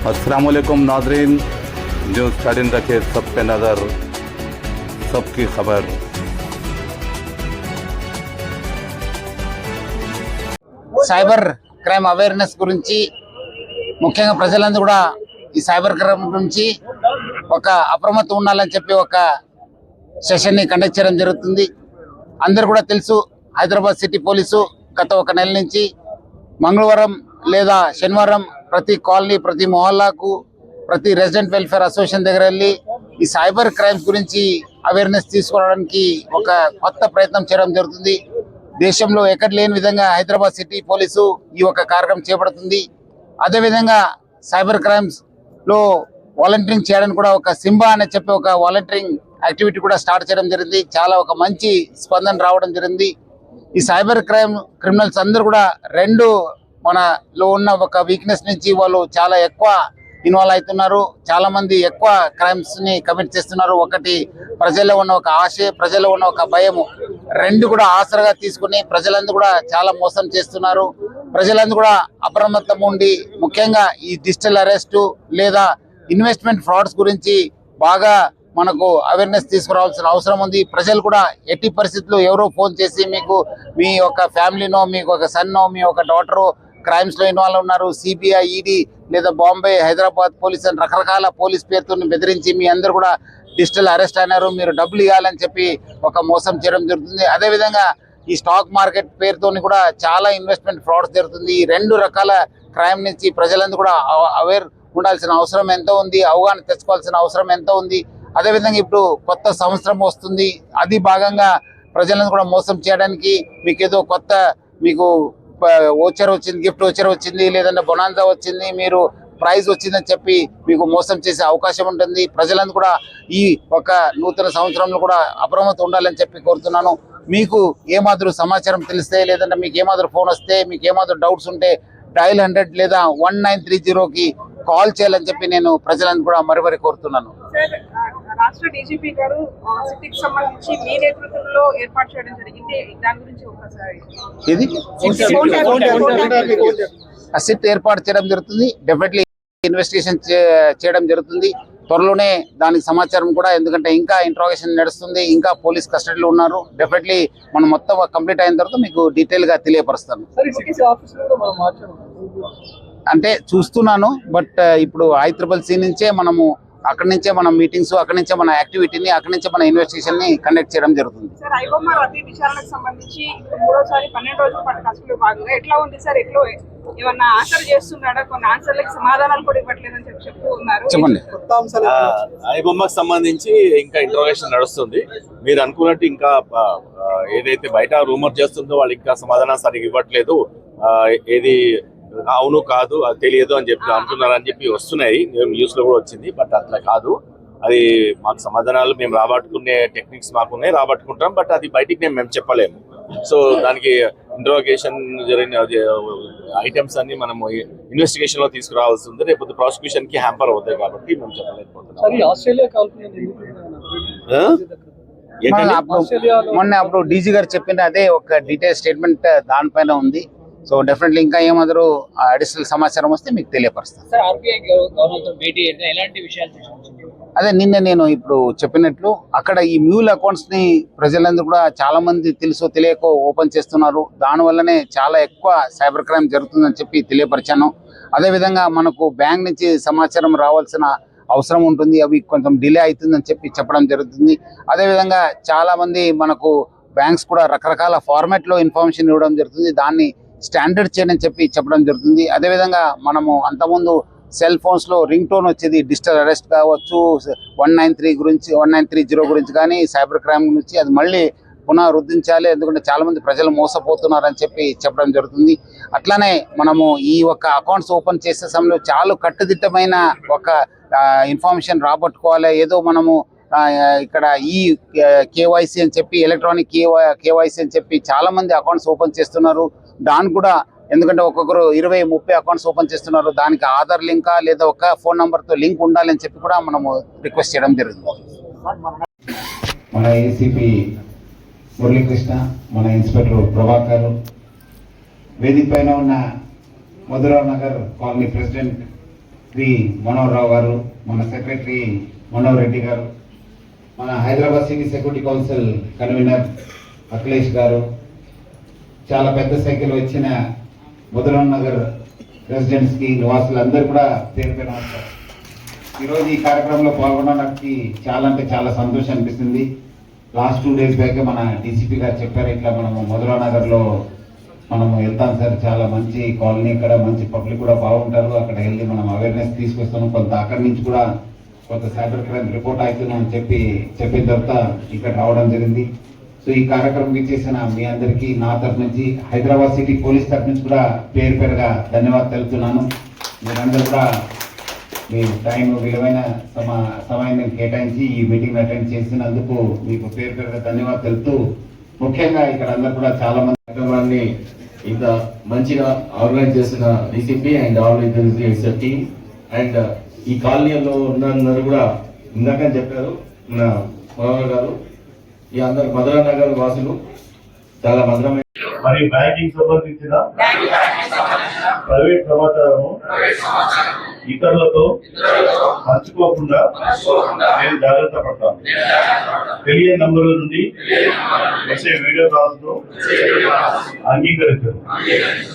अस्सलाम वालेकुम नाज़रीन, जो स्टार्टिंग रखे सब पे नज़र, सबकी खबर। సైబర్ క్రైమ్ అవేర్నెస్ గురించి ముఖ్యంగా ప్రజలందరూ కూడా ఈ సైబర్ క్రైమ్ గురించి ఒక అప్రమత్తం ఉండాలని చెప్పి ఒక సెషన్ని కండక్ట్ చేయడం జరుగుతుంది. అందరూ కూడా తెలుసు, హైదరాబాద్ సిటీ పోలీసు గత ఒక నెల నుంచి మంగళవారం లేదా శనివారం ప్రతి కాలనీ, ప్రతి మొహల్లాకు, ప్రతి రెసిడెంట్ వెల్ఫేర్ అసోసియేషన్ దగ్గర వెళ్ళి ఈ సైబర్ క్రైమ్స్ గురించి అవేర్నెస్ తీసుకోవడానికి ఒక కొత్త ప్రయత్నం చేయడం జరుగుతుంది. దేశంలో ఎక్కడ లేని విధంగా హైదరాబాద్ సిటీ పోలీసు ఈ ఒక కార్యక్రమం చేపడుతుంది. అదేవిధంగా సైబర్ క్రైమ్స్ లో వాలంటీరింగ్ చేయడానికి కూడా ఒక సింబా అని చెప్పి ఒక వాలంటీరింగ్ యాక్టివిటీ కూడా స్టార్ట్ చేయడం జరిగింది. చాలా ఒక మంచి స్పందన రావడం జరిగింది. ఈ సైబర్ క్రైమ్ క్రిమినల్స్ అందరూ కూడా రెండు మనలో ఉన్న ఒక వీక్నెస్ నుంచి వాళ్ళు చాలా ఎక్కువ ఇన్వాల్వ్ అవుతున్నారు. చాలా మంది ఎక్కువ క్రైమ్స్ ని కమిట్ చేస్తున్నారు. ఒకటి ప్రజల్లో ఉన్న ఒక ఆశ, ప్రజల్లో ఉన్న ఒక భయము, రెండు కూడా ఆసరగా తీసుకుని ప్రజలందరూ కూడా చాలా మోసం చేస్తున్నారు. ప్రజలందరూ కూడా అప్రమత్తం ఉండి ముఖ్యంగా ఈ డిజిటల్ అరెస్టు లేదా ఇన్వెస్ట్మెంట్ ఫ్రాడ్స్ గురించి బాగా మనకు అవేర్నెస్ తీసుకురావాల్సిన అవసరం ఉంది. ప్రజలు కూడా ఎట్టి పరిస్థితుల్లో ఎవరో ఫోన్ చేసి మీకు మీ యొక్క ఫ్యామిలీనో, మీకు ఒక సన్నో, మీ ఒక డాటరో క్రైమ్స్ లో ఇన్వాల్వ్ ఉన్నారు, సిబిఐ, ఈడీ లేదా బాంబే, హైదరాబాద్ పోలీస్ అని రకరకాల పోలీస్ పేరుతో బెదిరించి మీ అందరూ కూడా డిజిటల్ అరెస్ట్ అయినారు, మీరు డబ్బులు ఇవ్వాలని చెప్పి ఒక మోసం చేయడం జరుగుతుంది. అదేవిధంగా ఈ స్టాక్ మార్కెట్ పేరుతోని కూడా చాలా ఇన్వెస్ట్మెంట్ ఫ్రాడ్స్ జరుగుతుంది. ఈ రెండు రకాల క్రైమ్ నుంచి ప్రజలందరూ కూడా అవేర్ ఉండాల్సిన అవసరం ఎంతో ఉంది, అవగాహన తెచ్చుకోవాల్సిన అవసరం ఎంతో ఉంది. అదేవిధంగా ఇప్పుడు కొత్త సంవత్సరం వస్తుంది, అది భాగంగా ప్రజలను కూడా మోసం చేయడానికి మీకు ఏదో కొత్త మీకు ఓచర్ వచ్చింది, గిఫ్ట్ ఓచర్ వచ్చింది, లేదంటే బొనాన్సా వచ్చింది, మీరు ప్రైజ్ వచ్చిందని చెప్పి మీకు మోసం చేసే అవకాశం ఉంటుంది. ప్రజలందరూ కూడా ఈ ఒక నూతన సంవత్సరంలో కూడా అప్రమత్తం ఉండాలని చెప్పి కోరుతున్నాను. మీకు ఏమాత్రం సమాచారం తెలిస్తే, లేదంటే మీకు ఏమాత్రం ఫోన్ వస్తే, మీకు ఏమాత్రం డౌట్స్ ఉంటే డయల్ 100 లేదా 1930కి కాల్ చేయాలని చెప్పి నేను ప్రజలను కూడా మరీ కోరుతున్నాను. రాష్ట్ర డీజీపీ గారు సిటీకి సంబంధించి మీ నేతృత్వంలో ఏర్పాటు చేయడం జరిగింది. దాని గురించి ఒకసారి సిట్ ఏర్పాటు చేయడం జరుగుతుంది. డెఫినెట్లీ ఇన్వెస్టిగేషన్ చేయడం జరుగుతుంది. త్వరలోనే దానికి సమాచారం కూడా, ఎందుకంటే ఇంకా ఇంట్రాగేషన్ నడుస్తుంది, ఇంకా పోలీస్ కస్టడీలో ఉన్నారు. డెఫినెట్లీ మనం మొత్తం కంప్లీట్ అయిన తర్వాత మీకు డీటెయిల్ గా తెలియపరుస్తాను. అంటే చూస్తున్నాను, బట్ ఇప్పుడు ICCC నుంచే మనము అక్కడి నుంచే మన మీటింగ్స్, అక్కడి నుంచే మన యాక్టివిటీని, అక్కడి నుంచే మన ఇన్వెస్టిగేషన్ ని కండక్ట్ చేయడం జరుగుతుంది. సార్, ఐబొమ్మ రద్దీ విచారణకు సంబంధించి మూడోసారి 12 రోజుల పాటు కస్టడీలో భాగంగా ఎట్లా ఉంది సార్? ఎట్లా ఏమన్నా ఆన్సర్ చేస్తున్నాడా? కొన్ని ఆన్సర్లకి సమాధానాలు కూడా ఇవ్వట్లేదని చెప్తూ ఉన్నారు. చెప్పండి. ఐబొమ్మకు సంబంధించి ఇంకా ఇంట్రోగేషన్ నడుస్తుంది. మీరు అనుకున్నట్టు ఇంకా ఏదైతే బయట రూమర్ చేస్తుందో వాళ్ళు ఇంకా సమాధానం సరిగ్గా ఇవ్వట్లేదు, ఏది అవును కాదు అది తెలియదు అని చెప్పి అంటున్నారని చెప్పి వస్తున్నాయి, న్యూస్ లో కూడా వచ్చింది. బట్ అట్లా కాదు, అది మాకు సమాధానాలు మేము రాబట్టుకునే టెక్నిక్స్ మాకున్నాయి, రాబట్టుకుంటాం. బట్ అది బయటికి మేము చెప్పలేము. సో దానికి ఇంట్రోగేషన్ జరిగిన ఐటమ్స్ అన్ని మనము ఇన్వెస్టిగేషన్ లో తీసుకురావాల్సి ఉంది. రేపు ప్రాసిక్యూషన్ కి హ్యాంపర్ అవుతాయి కాబట్టి మేము చెప్పలేకపోతున్నాం. మొన్న అప్పుడు డీజీ గారు చెప్పిన అదే ఒక డీటెయిల్ స్టేట్మెంట్ దానిపైన ఉంది. సో డెఫినెట్లీ ఇంకా ఏమాత్రం అడిషనల్ సమాచారం వస్తే మీకు తెలియపరుస్తాను. అదే నిన్న నేను ఇప్పుడు చెప్పినట్లు అక్కడ ఈ మ్యూల్ అకౌంట్స్ ని ప్రజలందరూ కూడా చాలా మంది తెలుసో తెలియకో ఓపెన్ చేస్తున్నారు. దానివల్లనే చాలా ఎక్కువ సైబర్ క్రైమ్ జరుగుతుందని చెప్పి తెలియపరిచాను. అదేవిధంగా మనకు బ్యాంక్ నుంచి సమాచారం రావాల్సిన అవసరం ఉంటుంది, అవి కొంచెం డిలే అవుతుందని చెప్పి చెప్పడం జరుగుతుంది. అదేవిధంగా చాలా మంది మనకు బ్యాంక్స్ కూడా రకరకాల ఫార్మాట్ లో ఇన్ఫర్మేషన్ ఇవ్వడం జరుగుతుంది, దాన్ని స్టాండర్డ్ చేయని చెప్పి చెప్పడం జరుగుతుంది. అదేవిధంగా మనము అంతకుముందు సెల్ ఫోన్స్ లో రింగ్ టోన్ వచ్చేది, డిజిటల్ అరెస్ట్ కావచ్చు, 1930 గురించి కానీ సైబర్ క్రైమ్ గురించి అది మళ్ళీ పునరుద్ధరించాలి, ఎందుకంటే చాలా మంది ప్రజలు మోసపోతున్నారని చెప్పి చెప్పడం జరుగుతుంది. అట్లానే మనము ఈ ఒక అకౌంట్స్ ఓపెన్ చేసే సమయంలో చాలా కట్టుదిట్టమైన ఒక ఇన్ఫర్మేషన్ రాబట్టుకోవాలి. ఏదో మనము ఇక్కడ ఈ కేవైసీ అని చెప్పి, ఎలక్ట్రానిక్ కేవైసీ అని చెప్పి చాలా మంది అకౌంట్స్ ఓపెన్ చేస్తున్నారు. దాని కూడా ఎందుకంటే ఒక్కొక్కరు 20-30 అకౌంట్స్ ఓపెన్ చేస్తున్నారు, దానికి ఆధార్ లింకా లేదా ఒక ఫోన్ నంబర్ తో లింక్ ఉండాలని చెప్పి కూడా మనము రిక్వెస్ట్ చేయడం జరుగుతుంది. మన ఏసీపీ మురళీకృష్ణ, మన ఇన్స్పెక్టర్ ప్రభాకర్, వేదిక పైన ఉన్న మధురా నగర్ కాలనీ ప్రెసిడెంట్ శ్రీ మనోహర్ రావు గారు, మన సెక్రటరీ మనోహర్ రెడ్డి గారు, మన Hyderabad city security council convener Akhilesh గారు, చాలా పెద్ద సంఖ్యలో వచ్చిన ముదరాన్ నగర్ రెసిడెంట్స్కి నివాసులందరూ కూడా పేరు పేరు నమస్కారం. ఈరోజు ఈ కార్యక్రమంలో పాల్గొనడానికి చాలా అంటే చాలా సంతోషం అనిపిస్తుంది. లాస్ట్ 2 days బ్యాక్ మన డీసీపీ గారు చెప్పారు, ఇట్లా మనము ముదరాన్ నగర్లో మనము వెళ్తాం సార్, చాలా మంచి కాలనీ, ఇక్కడ మంచి పబ్లిక్ కూడా బాగుంటారు, అక్కడ వెళ్ళి మనం అవేర్నెస్ తీసుకొస్తాము, కొంత అక్కడి నుంచి కూడా కొంత సైబర్ క్రైమ్ రిపోర్ట్ అవుతున్నాం అని చెప్పిన తర్వాత ఇక్కడ రావడం జరిగింది. సో ఈ కార్యక్రమం ఇచ్చేసిన మీ అందరికీ నా తరఫు నుంచి, హైదరాబాద్ సిటీ పోలీస్ తరఫు నుంచి కూడా పేరు పేరుగా ధన్యవాదాలు తెలుపుతున్నాను. మీరందరూ కూడా మీ టైం విలువైన సమయాన్ని కేటాయించి ఈ మీటింగ్ అటెండ్ చేసినందుకు మీకు పేరు పేరుగా ధన్యవాదాలు తెలుపుతూ, ముఖ్యంగా ఇక్కడ అందరూ కూడా చాలా మంది కార్యక్రమాన్ని ఇంత మంచిగా ఆర్గనైజ్ చేసిన DCP and all it's team and ఈ కాలనీలో ఉన్నందరూ కూడా ఇందాక చెప్పారు మన మనోహర్ గారు, ఈ అందరు మధురా నగర్ వాసులు చాలా భద్రమైన మరి బ్యాంకింగ్ సంబంధించిన ప్రైవేట్ సమాచారము ఇతరులతో పంచుకోకుండా నేను జాగ్రత్త పడతాను. తెలియని నంబర్ల నుండి వచ్చే వీడియో కాల్స్ ను అంగీకరించను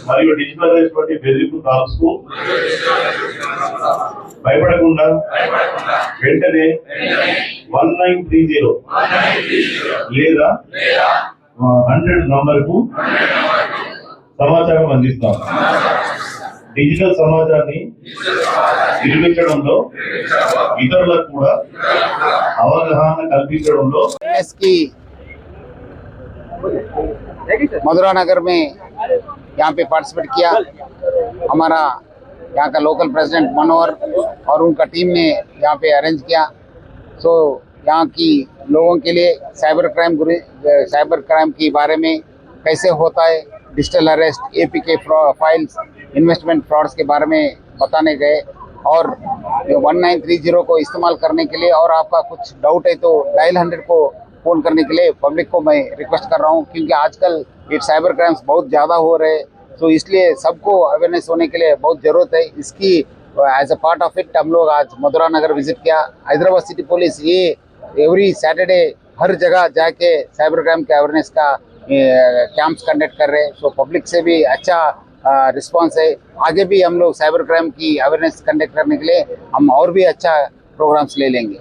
మరియు డిజిటల్ అయినటువంటి బెదిరింపు కాల్స్ కు భయపడకుండా వెంటనే 1930 లేదా 100 నంబర్కు సమాచారం అందిస్తాం. డిజిటల్ సమాచారాన్ని నిర్మించడంలో ఇతరులకు కూడా అవగాహన కల్పించడంలో की मधुरा नगर में यहाँ पे पार्टिसिपेट किया हमारा यहाँ का लोकल प्रेसिडेंट मनोहर और उनका टीम ने यहाँ पे अरेंज किया. सो यहाँ की लोगों के लिए साइबर क्राइम के बारे में कैसे होता है, digital arrest, APK files, investment frauds के बारे में बताने गए और 1930 को इस्तेमाल करने के लिए, और आपका कुछ डाउट है तो डायल 100 को फ़ोन करने के लिए पब्लिक को मैं रिक्वेस्ट कर रहा हूँ, क्योंकि आजकल ये साइबर क्राइम्स बहुत ज़्यादा हो रहे हैं. तो इसलिए सबको अवेयरनेस होने के लिए बहुत ज़रूरत है. इसकी as a part of it हम लोग आज मधुरा नगर विजिट किया. हैदराबाद सिटी पुलिस ये एवरी सैटरडे हर जगह जाके साइबर क्राइम के अवेयरनेस का कैंप्स कंडक्ट कर रहे हैं. सो पब्लिक से भी अच्छा रिस्पांस है. आगे भी हम लोग साइबर क्राइम की अवेयरनेस कंडक्ट करने के लिए हम और भी अच्छा प्रोग्राम्स ले लेंगे.